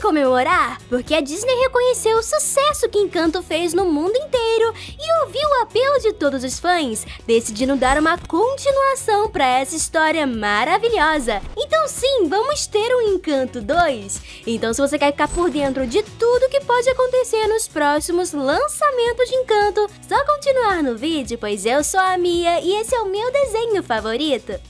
comemorar, porque a Disney reconheceu o sucesso que Encanto fez no mundo inteiro e ouviu o apelo de todos os fãs, decidindo dar uma continuação para essa história maravilhosa. Então sim, vamos ter um Encanto 2. Então se você quer ficar por dentro de tudo que pode acontecer nos próximos lançamentos de Encanto, só continuar no vídeo, pois eu sou a Mia e esse é o meu desenho favorito.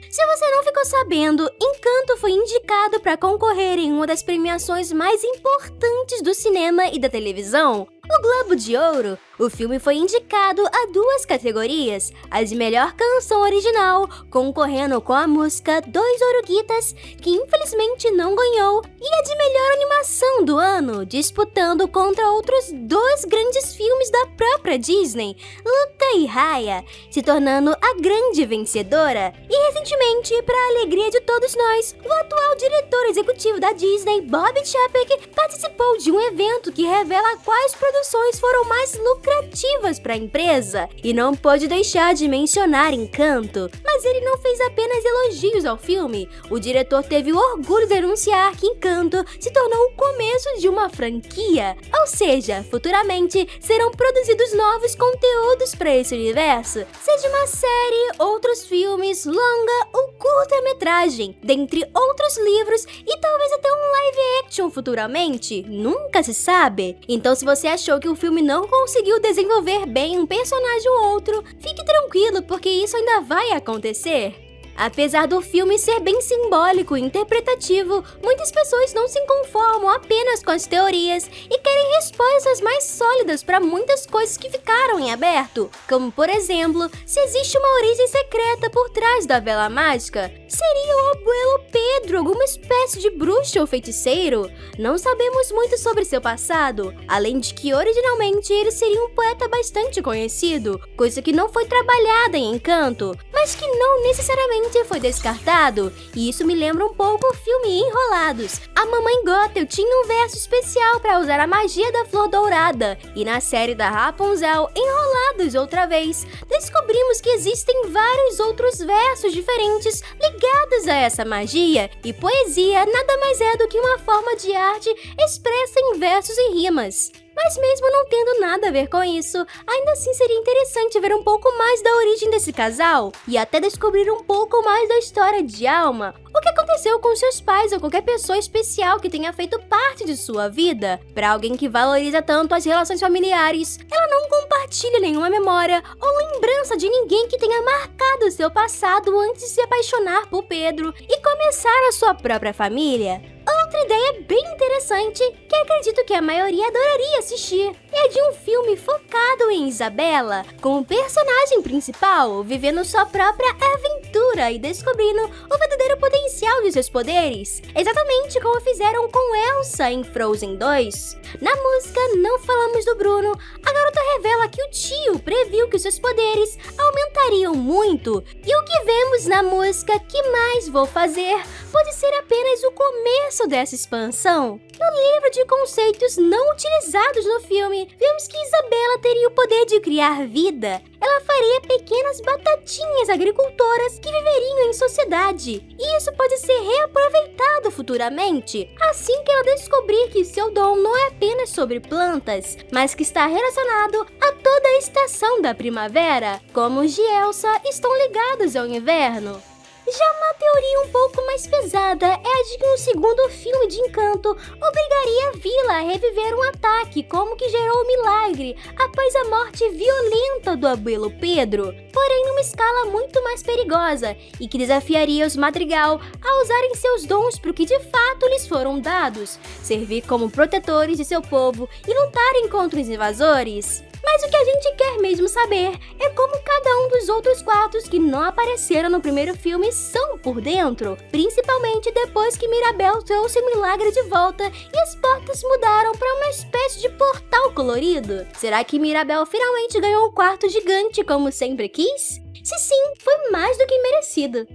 Se você não ficou sabendo, Encanto foi indicado para concorrer em uma das premiações mais importantes do cinema e da televisão, o Globo de Ouro. O filme foi indicado a 2 categorias, a de melhor canção original, concorrendo com a música Dois Oruguitas, que infelizmente não ganhou, e a de melhor animação do ano, disputando contra outros 2 grandes filmes da própria Disney, Luca e Raya, se tornando a grande vencedora. E recentemente, para a alegria de todos nós, o atual diretor executivo da Disney, Bob Chapek, participou de um evento que revela quais produções foram mais lucrativas para a empresa, e não pode deixar de mencionar Encanto. Mas ele não fez apenas elogios ao filme. O diretor teve o orgulho de anunciar que Encanto se tornou o começo de uma franquia, ou seja, futuramente serão produzidos novos conteúdos para esse universo, seja uma série, outros filmes, longa ou curta-metragem, dentre outros livros e talvez até um live action futuramente, nunca se sabe. Então se você achou que o filme não conseguiu desenvolver bem um personagem ou outro, fique tranquilo, porque isso ainda vai acontecer. Apesar do filme ser bem simbólico e interpretativo, muitas pessoas não se conformam apenas com as teorias e querem respostas mais sólidas para muitas coisas que ficaram em aberto, como por exemplo, se existe uma origem secreta por trás da vela mágica. Seria o abuelo Pedro alguma espécie de bruxo ou feiticeiro? Não sabemos muito sobre seu passado, além de que originalmente ele seria um poeta bastante conhecido, coisa que não foi trabalhada em Encanto, mas que não necessariamente foi descartado, e isso me lembra um pouco o filme Enrolados. A mamãe Gothel tinha um verso especial para usar a magia da flor dourada, e na série da Rapunzel, Enrolados outra vez, descobrimos que existem vários outros versos diferentes ligados a essa magia, e poesia nada mais é do que uma forma de arte expressa em versos e rimas. Mas mesmo não tendo nada a ver com isso, ainda assim seria interessante ver um pouco mais da origem desse casal e até descobrir um pouco mais da história de Alma. O que aconteceu com seus pais ou qualquer pessoa especial que tenha feito parte de sua vida? Para alguém que valoriza tanto as relações familiares, ela não compartilha nenhuma memória ou lembrança de ninguém que tenha marcado seu passado antes de se apaixonar por Pedro e começar a sua própria família. Outra ideia bem interessante, que acredito que a maioria adoraria assistir, é de um filme focado em Isabela, com o personagem principal vivendo sua própria aventura e descobrindo o verdadeiro potencial de seus poderes, exatamente como fizeram com Elsa em Frozen 2. Na música Não Falamos do Bruno, a garota revela que o tio previu que seus poderes aumentariam muito, e o que vemos na música Que Mais Vou Fazer pode ser apenas o começo dessa expansão. No livro de conceitos não utilizados no filme, vemos que Isabela teria o poder de criar vida. Ela faria pequenas batatinhas agricultoras que viveriam em sociedade, e isso pode ser reaproveitado futuramente, assim que ela descobrir que seu dom não é apenas sobre plantas, mas que está relacionado a toda a estação da primavera, como os de Elsa estão ligados ao inverno. Já uma teoria um pouco mais pesada é a de que um segundo filme de Encanto obrigaria a vila a reviver um ataque como que gerou o milagre após a morte violenta do abuelo Pedro, porém numa escala muito mais perigosa e que desafiaria os Madrigal a usarem seus dons para o que de fato lhes foram dados, servir como protetores de seu povo e lutarem contra os invasores. Mas o que a gente quer mesmo saber é como cada um dos outros 4 que não apareceram no primeiro filme são por dentro, principalmente depois que Mirabel trouxe o milagre de volta e as portas mudaram para uma espécie de portal colorido. Será que Mirabel finalmente ganhou um quarto gigante como sempre quis? Se sim, foi mais do que merecido.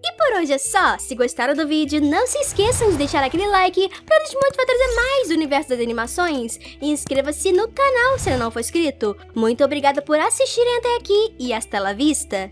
E por hoje é só. Se gostaram do vídeo, não se esqueçam de deixar aquele like para nos motivar a trazer mais do universo das animações. E inscreva-se no canal se ainda não for inscrito. Muito obrigada por assistirem até aqui e hasta la vista!